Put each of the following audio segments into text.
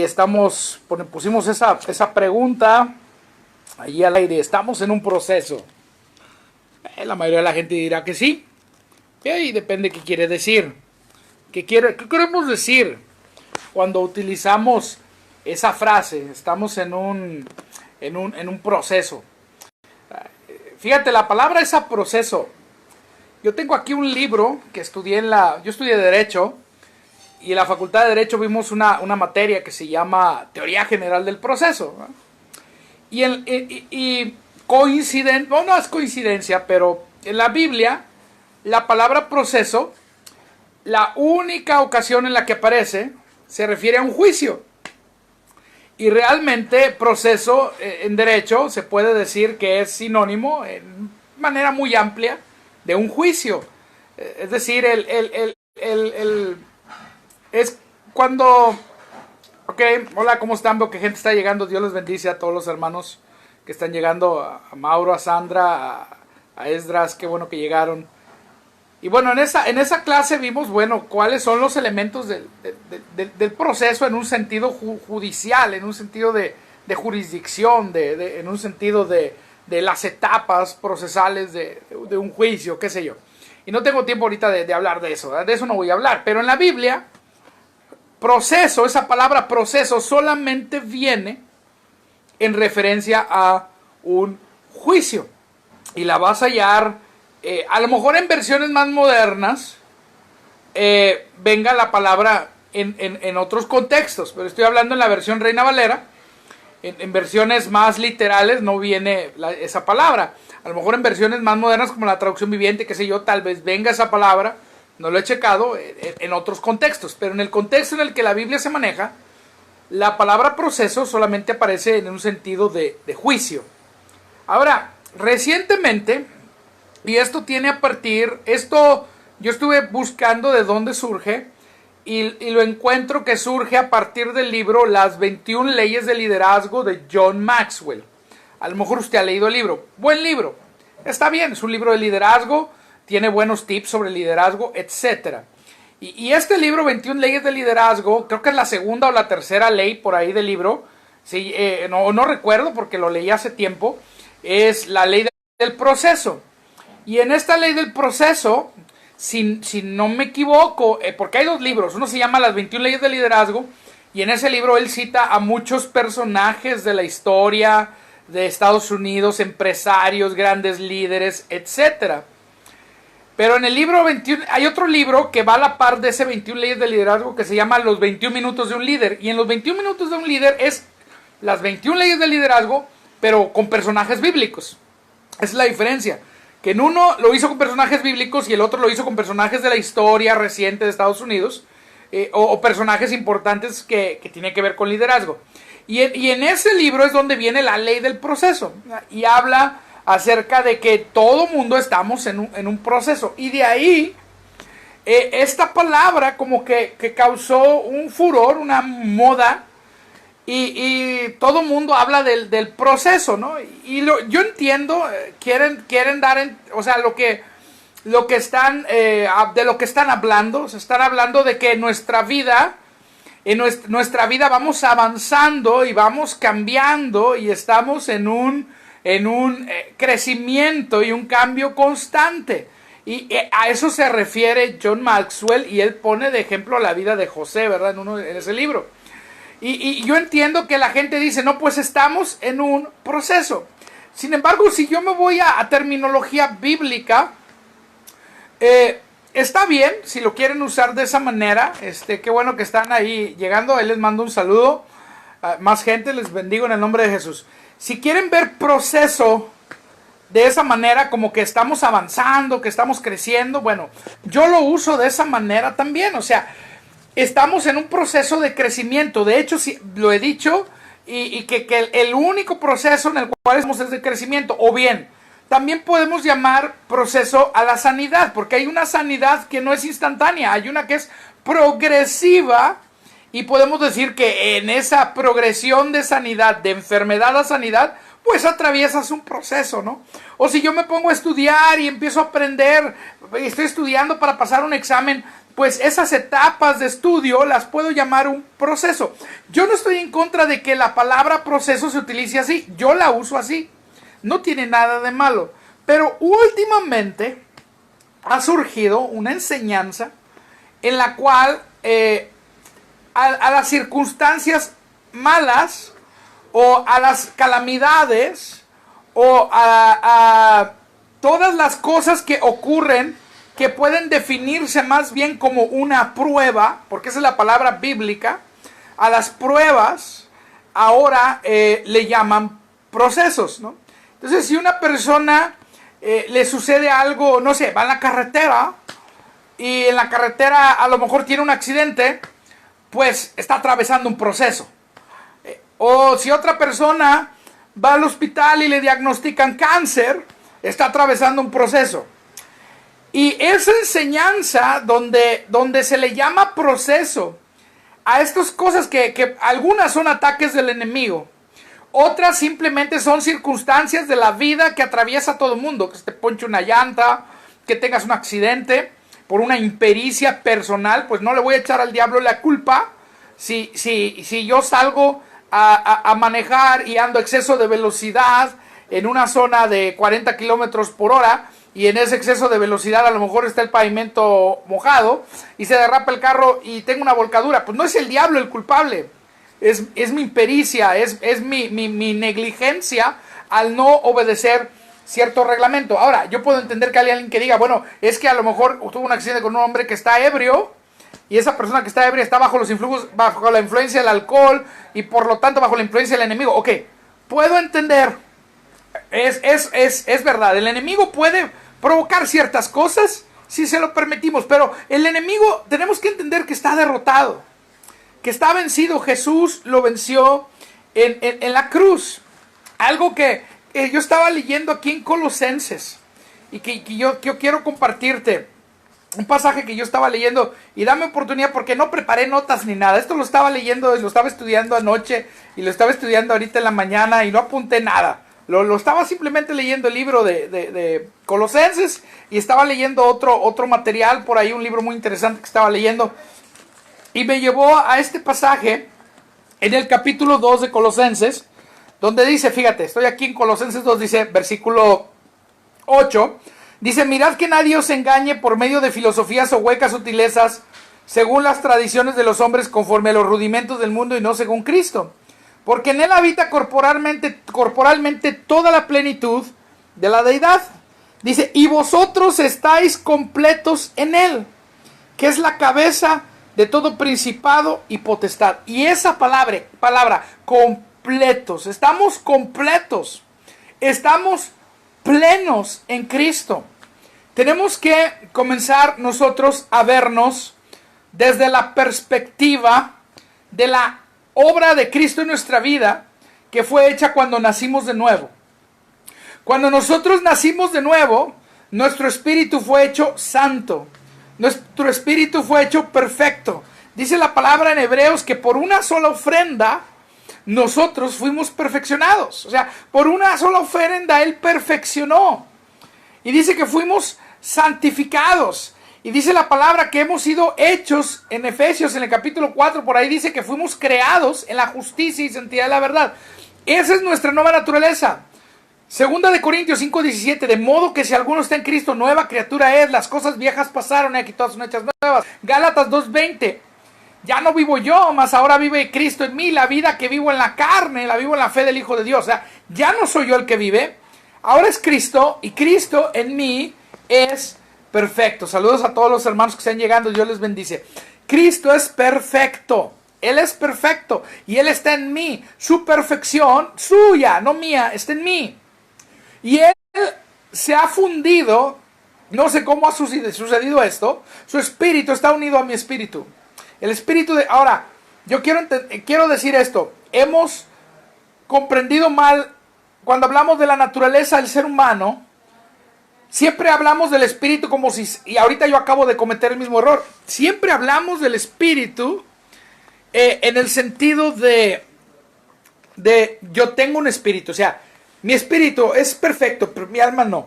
y pusimos esa pregunta ahí al aire. ¿Estamos en un proceso? La mayoría de la gente dirá que sí. Y depende qué quiere decir. ¿Qué queremos decir cuando utilizamos esa frase? Estamos en un proceso. Fíjate, la palabra es proceso. Yo tengo aquí un libro que yo estudié Derecho, y en la Facultad de Derecho vimos una materia que se llama Teoría General del Proceso, ¿no? Y no es coincidencia, pero en la Biblia, la palabra proceso, la única ocasión en la que aparece, se refiere a un juicio. Y realmente proceso en derecho se puede decir que es sinónimo, en manera muy amplia, de un juicio. Es decir, es cuando... Ok, hola, ¿cómo están? Veo que gente está llegando. Dios les bendice a todos los hermanos que están llegando. A Mauro, a Sandra, a Esdras, qué bueno que llegaron. Y bueno, en esa clase vimos, bueno, cuáles son los elementos del proceso en un sentido judicial, en un sentido de jurisdicción, en un sentido de las etapas procesales de un juicio, qué sé yo. Y no tengo tiempo ahorita de hablar de eso, ¿verdad? De eso no voy a hablar. Pero en la Biblia, proceso, esa palabra proceso solamente viene en referencia a un juicio. Y la vas a hallar... a lo mejor en versiones más modernas venga la palabra en otros contextos, pero estoy hablando en la versión Reina Valera. En versiones más literales no viene esa palabra. A lo mejor en versiones más modernas como la traducción viviente, qué sé yo, tal vez venga esa palabra. No lo he checado en otros contextos, pero en el contexto en el que la Biblia se maneja, la palabra proceso solamente aparece en un sentido de juicio. Ahora, recientemente... Y esto yo estuve buscando de dónde surge y lo encuentro que surge a partir del libro Las 21 leyes de liderazgo de John Maxwell. A lo mejor usted ha leído el libro. Buen libro. Está bien, es un libro de liderazgo, tiene buenos tips sobre liderazgo, etc. Y este libro, 21 leyes de liderazgo, creo que es la segunda o la tercera ley por ahí del libro. Sí, no recuerdo porque lo leí hace tiempo. Es la ley del proceso. Y en esta ley del proceso, si no me equivoco, porque hay dos libros, uno se llama Las 21 leyes de liderazgo, y en ese libro él cita a muchos personajes de la historia de Estados Unidos, empresarios, grandes líderes, etc. Pero en el libro 21, hay otro libro que va a la par de ese 21 leyes de liderazgo que se llama Los 21 minutos de un líder, y en los 21 minutos de un líder es las 21 leyes de liderazgo, pero con personajes bíblicos. Esa es la diferencia. Que en uno lo hizo con personajes bíblicos y el otro lo hizo con personajes de la historia reciente de Estados Unidos, o personajes importantes que tienen que ver con liderazgo. Y en ese libro es donde viene la ley del proceso, y habla acerca de que todo mundo estamos en un proceso. Y de ahí, esta palabra como que causó un furor, una moda, y todo el mundo habla del proceso, ¿no? Y yo entiendo, quieren dar, o sea, de lo que están hablando, se están hablando de que en nuestra vida vamos avanzando y vamos cambiando y estamos en un crecimiento y un cambio constante. Y a eso se refiere John Maxwell, y él pone de ejemplo la vida de José, ¿verdad? En ese libro. Y yo entiendo que la gente dice, no, pues estamos en un proceso. Sin embargo, si yo me voy a terminología bíblica, está bien, si lo quieren usar de esa manera. Qué bueno que están ahí llegando, ahí les mando un saludo. Más gente, les bendigo en el nombre de Jesús. Si quieren ver proceso de esa manera, como que estamos avanzando, que estamos creciendo, bueno, yo lo uso de esa manera también, o sea... Estamos en un proceso de crecimiento. De hecho, sí, lo he dicho, y que el único proceso en el cual estamos es de crecimiento. O bien, también podemos llamar proceso a la sanidad, porque hay una sanidad que no es instantánea, hay una que es progresiva, y podemos decir que en esa progresión de sanidad, de enfermedad a sanidad, pues atraviesas un proceso, ¿no? O si yo me pongo a estudiar y empiezo a aprender, estoy estudiando para pasar un examen pues esas etapas de estudio las puedo llamar un proceso. Yo no estoy en contra de que la palabra proceso se utilice así, yo la uso así, no tiene nada de malo, pero últimamente ha surgido una enseñanza en la cual a las circunstancias malas o a las calamidades o a todas las cosas que ocurren que pueden definirse más bien como una prueba, porque esa es la palabra bíblica, a las pruebas ahora le llaman procesos, ¿no? Entonces, si una persona le sucede algo, no sé, va en la carretera y en la carretera a lo mejor tiene un accidente, pues está atravesando un proceso. O si otra persona va al hospital y le diagnostican cáncer, está atravesando un proceso. Y esa enseñanza donde se le llama proceso a estas cosas que algunas son ataques del enemigo, otras simplemente son circunstancias de la vida que atraviesa a todo el mundo, que se te ponche una llanta, que tengas un accidente por una impericia personal, pues no le voy a echar al diablo la culpa si yo salgo a manejar y ando a exceso de velocidad en una zona de 40 kilómetros por hora y en ese exceso de velocidad a lo mejor está el pavimento mojado y se derrapa el carro y tengo una volcadura. Pues no es el diablo el culpable, es mi impericia, es mi negligencia al no obedecer cierto reglamento. Ahora, yo puedo entender que hay alguien que diga, bueno, es que a lo mejor tuvo un accidente con un hombre que está ebrio y esa persona que está ebria está bajo los influjos, bajo la influencia del alcohol y por lo tanto bajo la influencia del enemigo. Ok, puedo entender, es verdad, el enemigo puede provocar ciertas cosas si se lo permitimos, pero el enemigo tenemos que entender que está derrotado, que está vencido. Jesús lo venció en la cruz. Algo que yo estaba leyendo aquí en Colosenses y que yo quiero compartirte. Un pasaje que yo estaba leyendo y dame oportunidad porque no preparé notas ni nada. Esto lo estaba leyendo, lo estaba estudiando anoche y lo estaba estudiando ahorita en la mañana y no apunté nada. Lo estaba simplemente leyendo el libro de Colosenses y estaba leyendo otro material por ahí, un libro muy interesante que estaba leyendo. Y me llevó a este pasaje en el capítulo 2 de Colosenses, donde dice, fíjate, estoy aquí en Colosenses 2, dice, versículo 8, dice, mirad que nadie os engañe por medio de filosofías o huecas sutilezas, según las tradiciones de los hombres, conforme a los rudimentos del mundo y no según Cristo. Porque en él habita corporalmente toda la plenitud de la deidad. Dice, y vosotros estáis completos en él, que es la cabeza de todo principado y potestad. Y esa palabra, completos, estamos completos, estamos plenos en Cristo. Tenemos que comenzar nosotros a vernos desde la perspectiva de la obra de Cristo en nuestra vida, que fue hecha cuando nacimos de nuevo. Cuando nosotros nacimos de nuevo, nuestro espíritu fue hecho santo. Nuestro espíritu fue hecho perfecto. Dice la palabra en Hebreos que por una sola ofrenda nosotros fuimos perfeccionados. O sea, por una sola ofrenda Él perfeccionó. Y dice que fuimos santificados. Y dice la palabra que hemos sido hechos en Efesios, en el capítulo 4, por ahí dice que fuimos creados en la justicia y santidad de la verdad. Esa es nuestra nueva naturaleza. Segunda de Corintios 5:17, de modo que si alguno está en Cristo, nueva criatura es, las cosas viejas pasaron, y aquí todas son hechas nuevas. Gálatas 2:20, ya no vivo yo, mas ahora vive Cristo en mí, la vida que vivo en la carne, la vivo en la fe del Hijo de Dios. O sea, ya no soy yo el que vive, ahora es Cristo, y Cristo en mí es perfecto. Saludos a todos los hermanos que están llegando, Dios les bendice. Cristo es perfecto. Él es perfecto y Él está en mí. Su perfección, suya, no mía, está en mí. Y Él se ha fundido, no sé cómo ha sucedido esto, su espíritu está unido a mi espíritu. El espíritu de... Ahora, yo quiero decir esto, hemos comprendido mal, cuando hablamos de la naturaleza del ser humano, siempre hablamos del espíritu como si... Y ahorita yo acabo de cometer el mismo error. Siempre hablamos del espíritu en el sentido de yo tengo un espíritu, o sea, mi espíritu es perfecto, pero mi alma no.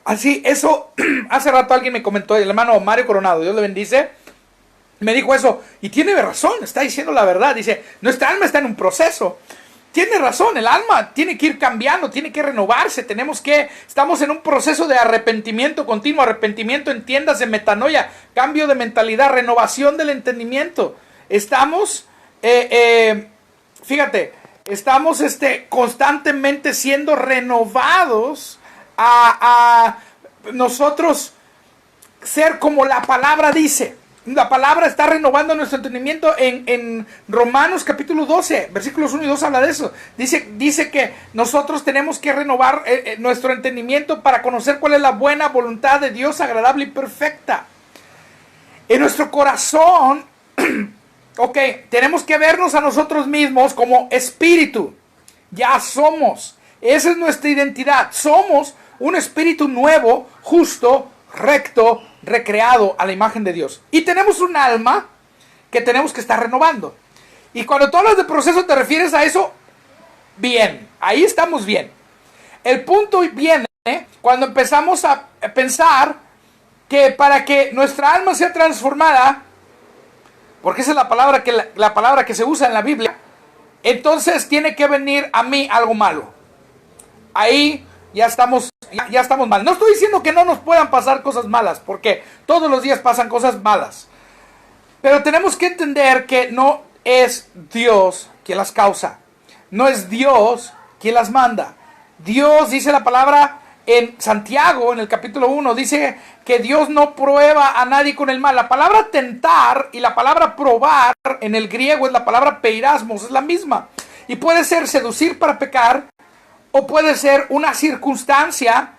Así, eso, hace rato alguien me comentó, el hermano Mario Coronado, Dios le bendice, Me dijo eso, y tiene razón, está diciendo la verdad. Dice, nuestra alma está en un proceso. Tiene razón, el alma tiene que ir cambiando, tiene que renovarse. Estamos en un proceso de arrepentimiento continuo. Arrepentimiento, entiéndase, metanoia, cambio de mentalidad, renovación del entendimiento. Estamos, fíjate, estamos constantemente siendo renovados a nosotros ser como la palabra dice. La palabra está renovando nuestro entendimiento. En Romanos capítulo 12, versículos 1 y 2 habla de eso. Dice que nosotros tenemos que renovar nuestro entendimiento para conocer cuál es la buena voluntad de Dios, agradable y perfecta. En nuestro corazón, tenemos que vernos a nosotros mismos como espíritu. Ya somos. Esa es nuestra identidad. Somos un espíritu nuevo, justo, recto, recreado a la imagen de Dios. Y tenemos un alma que tenemos que estar renovando. Y cuando tú hablas de proceso te refieres a eso, bien, ahí estamos bien. El punto viene cuando empezamos a pensar que para que nuestra alma sea transformada, porque esa es la palabra que se usa en la Biblia, entonces tiene que venir a mí algo malo. Ahí ya estamos mal. No estoy diciendo que no nos puedan pasar cosas malas, porque todos los días pasan cosas malas. Pero tenemos que entender que no es Dios quien las causa. No es Dios quien las manda. Dios, dice la palabra en Santiago, en el capítulo 1, dice que Dios no prueba a nadie con el mal. La palabra tentar y la palabra probar en el griego es la palabra peirasmos, es la misma. Y puede ser seducir para pecar, o puede ser una circunstancia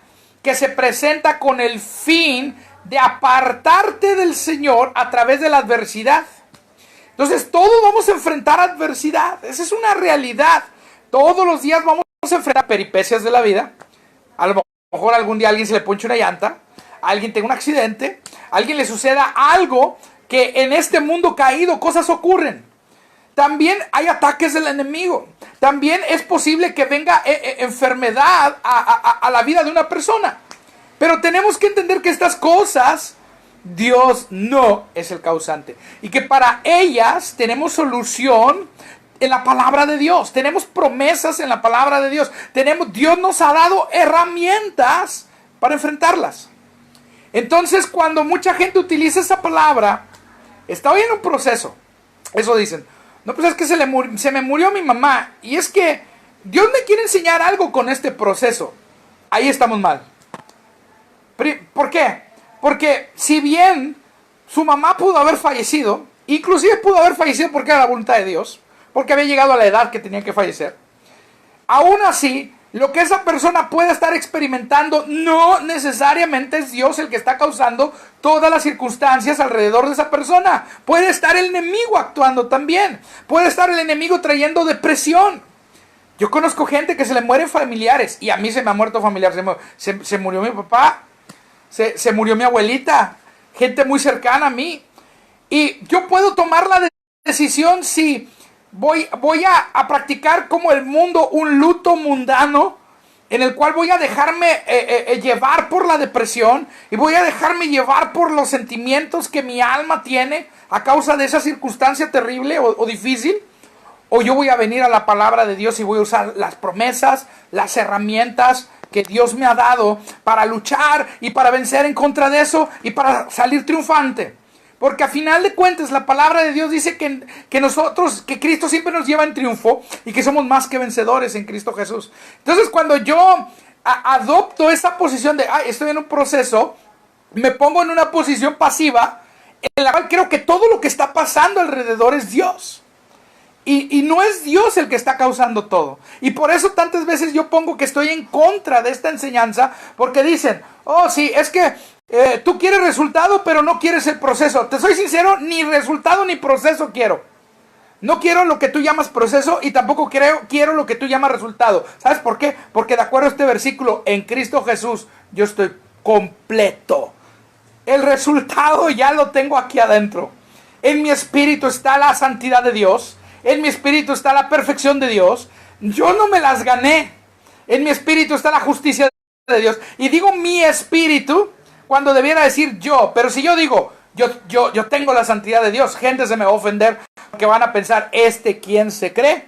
que se presenta con el fin de apartarte del Señor a través de la adversidad. Entonces todos vamos a enfrentar adversidad. Esa es una realidad. Todos los días vamos a enfrentar peripecias de la vida. A lo mejor algún día a alguien se le ponche una llanta, a alguien tenga un accidente, a alguien le suceda algo, que en este mundo caído cosas ocurren. También hay ataques del enemigo. También es posible que venga enfermedad a la vida de una persona. Pero tenemos que entender que estas cosas, Dios no es el causante. Y que para ellas tenemos solución en la palabra de Dios. Tenemos promesas en la palabra de Dios. Dios nos ha dado herramientas para enfrentarlas. Entonces, cuando mucha gente utiliza esa palabra, está hoy en un proceso. Eso dicen. No, pues es que se me murió mi mamá. Y es que Dios me quiere enseñar algo con este proceso. Ahí estamos mal. ¿Por qué? Porque si bien su mamá pudo haber fallecido, inclusive pudo haber fallecido porque era la voluntad de Dios, porque había llegado a la edad que tenía que fallecer, aún así, lo que esa persona puede estar experimentando no necesariamente es Dios el que está causando todas las circunstancias alrededor de esa persona. Puede estar el enemigo actuando también. Puede estar el enemigo trayendo depresión. Yo conozco gente que se le mueren familiares, y a mí se me ha muerto familiar. Se murió mi papá, se murió mi abuelita, gente muy cercana a mí. Y yo puedo tomar la decisión si voy a practicar como el mundo un luto mundano, en el cual voy a dejarme llevar por la depresión, y voy a dejarme llevar por los sentimientos que mi alma tiene a causa de esa circunstancia terrible o difícil. O yo voy a venir a la palabra de Dios y voy a usar las promesas, las herramientas que Dios me ha dado para luchar y para vencer en contra de eso y para salir triunfante. Porque a final de cuentas la palabra de Dios dice que nosotros, que Cristo siempre nos lleva en triunfo y que somos más que vencedores en Cristo Jesús. Entonces cuando yo adopto esa posición de, estoy en un proceso, me pongo en una posición pasiva en la cual creo que todo lo que está pasando alrededor es Dios. Y no es Dios el que está causando todo. Y por eso tantas veces yo pongo que estoy en contra de esta enseñanza, porque dicen, sí, es que tú quieres resultado, pero no quieres el proceso. Te soy sincero, ni resultado ni proceso quiero. No quiero lo que tú llamas proceso y tampoco quiero lo que tú llamas resultado. ¿Sabes por qué? Porque de acuerdo a este versículo, en Cristo Jesús, yo estoy completo. El resultado ya lo tengo aquí adentro. En mi espíritu está la santidad de Dios. En mi espíritu está la perfección de Dios. Yo no me las gané. En mi espíritu está la justicia de Dios. Y digo mi espíritu cuando debiera decir yo. Pero si yo digo yo tengo la santidad de Dios. Gente se me va a ofender porque van a pensar, ¿quién se cree?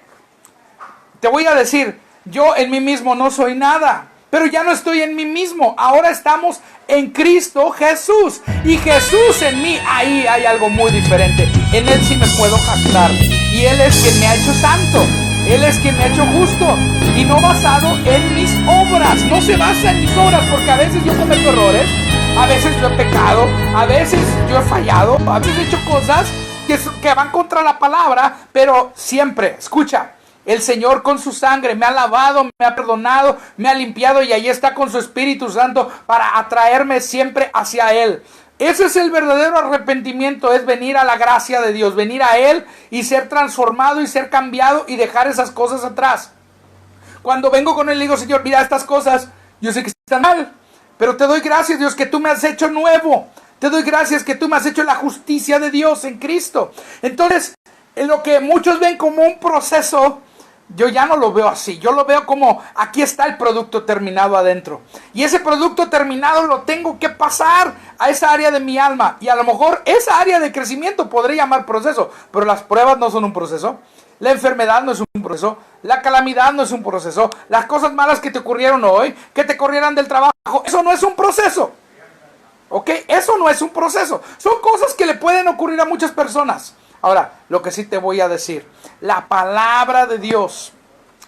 Te voy a decir, yo en mí mismo no soy nada, pero ya no estoy en mí mismo. Ahora estamos en Cristo Jesús. Y Jesús en mí, ahí hay algo muy diferente. En Él sí me puedo jactar. Y Él es quien me ha hecho santo. Él es quien me ha hecho justo. Y no basado en mis obras. No se basa en mis obras, porque a veces yo cometo errores. A veces yo he pecado. A veces yo he fallado. A veces he hecho cosas que van contra la palabra. Pero siempre, escucha, el Señor con su sangre me ha lavado, me ha perdonado, me ha limpiado, y ahí está con su Espíritu Santo para atraerme siempre hacia Él. Ese es el verdadero arrepentimiento, es venir a la gracia de Dios, venir a Él y ser transformado y ser cambiado y dejar esas cosas atrás. Cuando vengo con Él, le digo, Señor, mira, estas cosas, yo sé que están mal, pero te doy gracias, Dios, que tú me has hecho nuevo. Te doy gracias que tú me has hecho la justicia de Dios en Cristo. Entonces, en lo que muchos ven como un proceso, yo ya no lo veo así. Yo lo veo como, aquí está el producto terminado adentro. Y ese producto terminado lo tengo que pasar a esa área de mi alma. Y a lo mejor esa área de crecimiento podría llamar proceso. Pero las pruebas no son un proceso. La enfermedad no es un proceso. La calamidad no es un proceso. Las cosas malas que te ocurrieron hoy, que te corrieran del trabajo, eso no es un proceso. ¿Ok? Eso no es un proceso. Son cosas que le pueden ocurrir a muchas personas. Ahora, lo que sí te voy a decir, la palabra de Dios,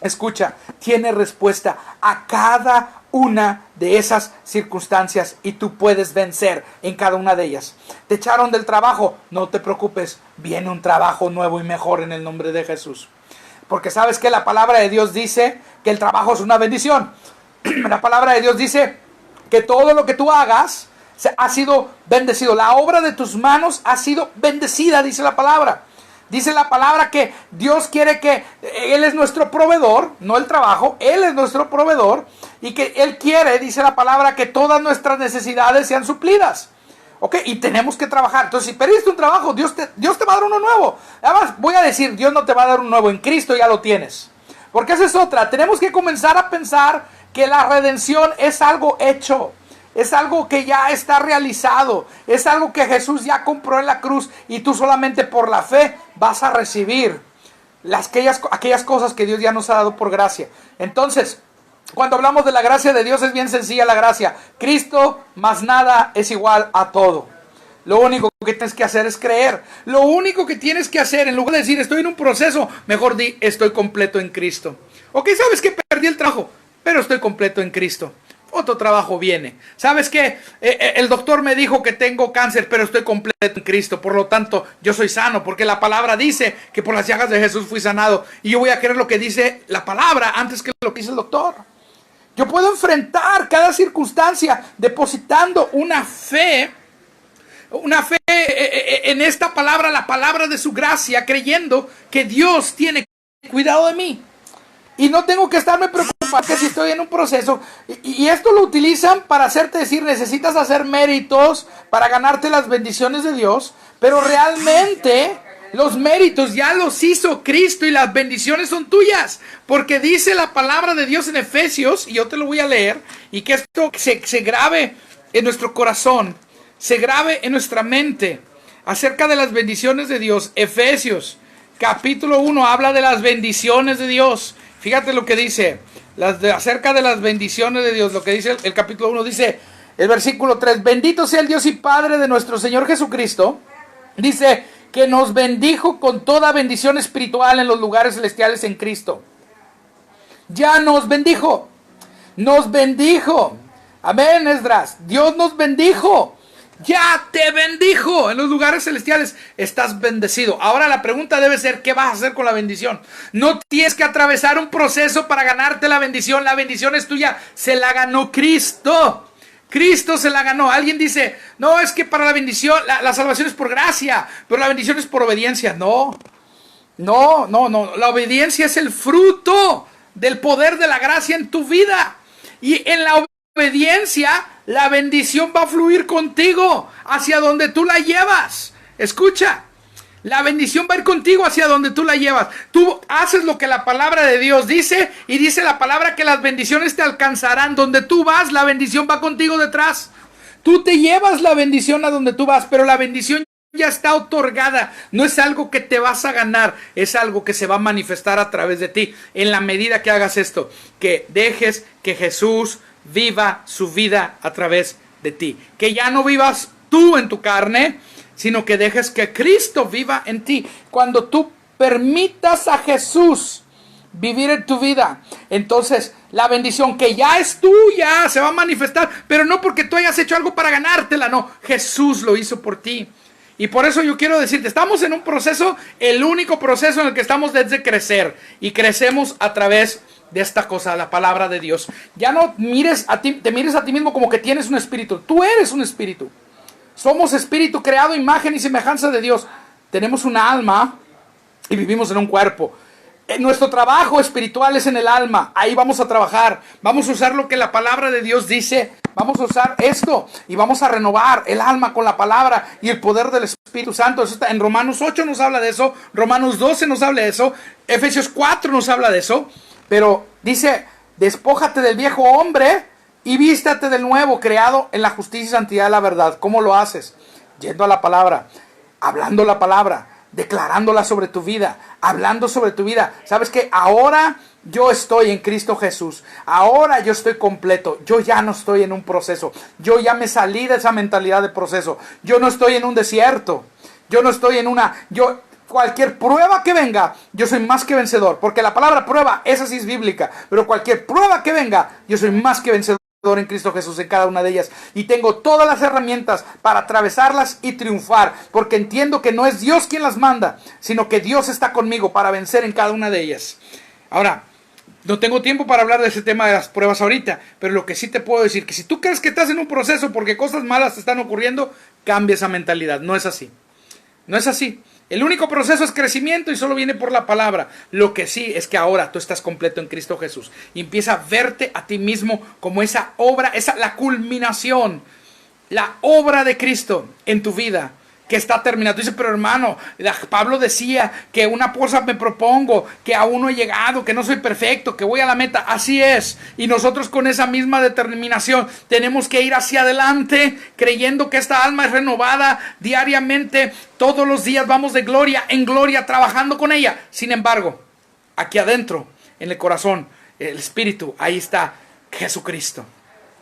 escucha, tiene respuesta a cada una de esas circunstancias y tú puedes vencer en cada una de ellas. Te echaron del trabajo, no te preocupes, viene un trabajo nuevo y mejor en el nombre de Jesús. Porque sabes que la palabra de Dios dice que el trabajo es una bendición. La palabra de Dios dice que todo lo que tú hagas ha sido bendecido. La obra de tus manos ha sido bendecida, dice la palabra. Dice la palabra que Dios quiere que Él es nuestro proveedor, no el trabajo, Él es nuestro proveedor. Y que Él quiere, dice la palabra, que todas nuestras necesidades sean suplidas. ¿Ok? Y tenemos que trabajar. Entonces, si perdiste un trabajo, Dios te va a dar uno nuevo. Además, voy a decir, Dios no te va a dar un nuevo. En Cristo ya lo tienes. Porque esa es otra. Tenemos que comenzar a pensar que la redención es algo hecho. Es algo que ya está realizado. Es algo que Jesús ya compró en la cruz. Y tú solamente por la fe vas a recibir aquellas cosas que Dios ya nos ha dado por gracia. Entonces, cuando hablamos de la gracia de Dios, es bien sencilla la gracia. Cristo más nada es igual a todo. Lo único que tienes que hacer es creer. Lo único que tienes que hacer, en lugar de decir estoy en un proceso, mejor di estoy completo en Cristo. Ok, sabes que perdí el trabajo, pero estoy completo en Cristo. Otro trabajo viene. ¿Sabes qué? El doctor me dijo que tengo cáncer, pero estoy completo en Cristo. Por lo tanto, yo soy sano, porque la palabra dice que por las llagas de Jesús fui sanado. Y yo voy a creer lo que dice la palabra antes que lo que dice el doctor. Yo puedo enfrentar cada circunstancia depositando una fe en esta palabra, la palabra de su gracia, creyendo que Dios tiene cuidado de mí. Y no tengo que estarme preocupado que si estoy en un proceso. Y esto lo utilizan para hacerte decir, necesitas hacer méritos para ganarte las bendiciones de Dios. Pero realmente los méritos ya los hizo Cristo y las bendiciones son tuyas. Porque dice la palabra de Dios en Efesios, y yo te lo voy a leer, y que esto se grabe en nuestro corazón, se grabe en nuestra mente, acerca de las bendiciones de Dios. Efesios capítulo 1 habla de las bendiciones de Dios. Fíjate lo que dice acerca de las bendiciones de Dios. Lo que dice el capítulo 1, dice el versículo 3. Bendito sea el Dios y Padre de nuestro Señor Jesucristo. Dice que nos bendijo con toda bendición espiritual en los lugares celestiales en Cristo. Ya nos bendijo. Nos bendijo. Amén, Esdras. Dios nos bendijo. Ya te bendijo en los lugares celestiales. Estás bendecido. Ahora la pregunta debe ser, ¿qué vas a hacer con la bendición? No tienes que atravesar un proceso para ganarte la bendición. La bendición es tuya. Se la ganó Cristo. Cristo se la ganó. Alguien dice, no, es que para la bendición, la salvación es por gracia, pero la bendición es por obediencia. No. La obediencia es el fruto del poder de la gracia en tu vida. Y en la obediencia, la bendición va a fluir contigo hacia donde tú la llevas. Escucha, la bendición va a ir contigo hacia donde tú la llevas. Tú haces lo que la palabra de Dios dice, y dice la palabra que las bendiciones te alcanzarán. Donde tú vas, la bendición va contigo detrás. Tú te llevas la bendición a donde tú vas, pero la bendición ya está otorgada. No es algo que te vas a ganar, es algo que se va a manifestar a través de ti. En la medida que hagas esto, que dejes que Jesús viva su vida a través de ti. Que ya no vivas tú en tu carne, sino que dejes que Cristo viva en ti. Cuando tú permitas a Jesús vivir en tu vida, entonces la bendición que ya es tuya se va a manifestar, pero no porque tú hayas hecho algo para ganártela, no, Jesús lo hizo por ti. Y por eso yo quiero decirte, estamos en un proceso, el único proceso en el que estamos desde crecer, y crecemos a través de esta cosa, la palabra de Dios. Ya no mires a ti, te mires a ti mismo como que tienes un espíritu. Tú eres un espíritu. Somos espíritu creado, imagen y semejanza de Dios. Tenemos una alma y vivimos en un cuerpo. Nuestro trabajo espiritual es en el alma. Ahí vamos a trabajar. Vamos a usar lo que la palabra de Dios dice. Vamos a usar esto y vamos a renovar el alma con la palabra y el poder del Espíritu Santo. Eso está en Romanos 8 nos habla de eso. Romanos 12 nos habla de eso. Efesios 4 nos habla de eso. Pero dice, despójate del viejo hombre y vístate del nuevo, creado en la justicia y santidad de la verdad. ¿Cómo lo haces? Yendo a la palabra, hablando la palabra, declarándola sobre tu vida, hablando sobre tu vida. ¿Sabes qué? Ahora yo estoy en Cristo Jesús. Ahora yo estoy completo. Yo ya no estoy en un proceso. Yo ya me salí de esa mentalidad de proceso. Yo no estoy en un desierto. Yo no estoy en una... Cualquier prueba que venga, yo soy más que vencedor. Porque la palabra prueba, esa sí es bíblica. Pero cualquier prueba que venga, yo soy más que vencedor en Cristo Jesús en cada una de ellas. Y tengo todas las herramientas para atravesarlas y triunfar. Porque entiendo que no es Dios quien las manda, sino que Dios está conmigo para vencer en cada una de ellas. Ahora, no tengo tiempo para hablar de ese tema de las pruebas ahorita. Pero lo que sí te puedo decir, que si tú crees que estás en un proceso porque cosas malas te están ocurriendo, cambia esa mentalidad. No es así. No es así. El único proceso es crecimiento y solo viene por la palabra. Lo que sí es que ahora tú estás completo en Cristo Jesús. Y empieza a verte a ti mismo como esa obra, la culminación, la obra de Cristo en tu vida que está terminada. Tú dices, pero hermano, Pablo decía que una cosa me propongo, que aún no he llegado, que no soy perfecto, que voy a la meta. Así es. Y nosotros con esa misma determinación tenemos que ir hacia adelante, creyendo que esta alma es renovada diariamente. Todos los días vamos de gloria en gloria, trabajando con ella. Sin embargo, aquí adentro, en el corazón, el espíritu, ahí está Jesucristo.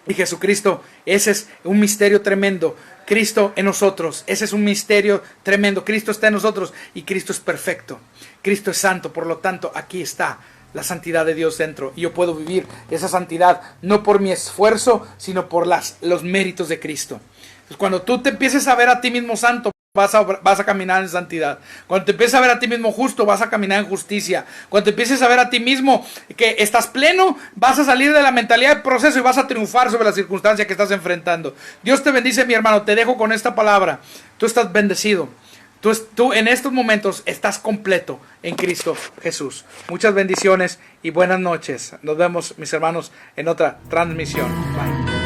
Y Jesucristo, ese es un misterio tremendo. Cristo en nosotros, ese es un misterio tremendo. Cristo está en nosotros y Cristo es perfecto. Cristo es santo, por lo tanto, aquí está la santidad de Dios dentro. Y yo puedo vivir esa santidad no por mi esfuerzo, sino por los méritos de Cristo. Entonces, cuando tú te empieces a ver a ti mismo santo, vas a caminar en santidad. Cuando te empieces a ver a ti mismo justo, vas a caminar en justicia. Cuando te empieces a ver a ti mismo que estás pleno, vas a salir de la mentalidad del proceso y vas a triunfar sobre la circunstancia que estás enfrentando. Dios te bendice, mi hermano. Te dejo con esta palabra. Tú estás bendecido. Tú en estos momentos estás completo en Cristo Jesús. Muchas bendiciones y buenas noches. Nos vemos, mis hermanos, en otra transmisión. Bye.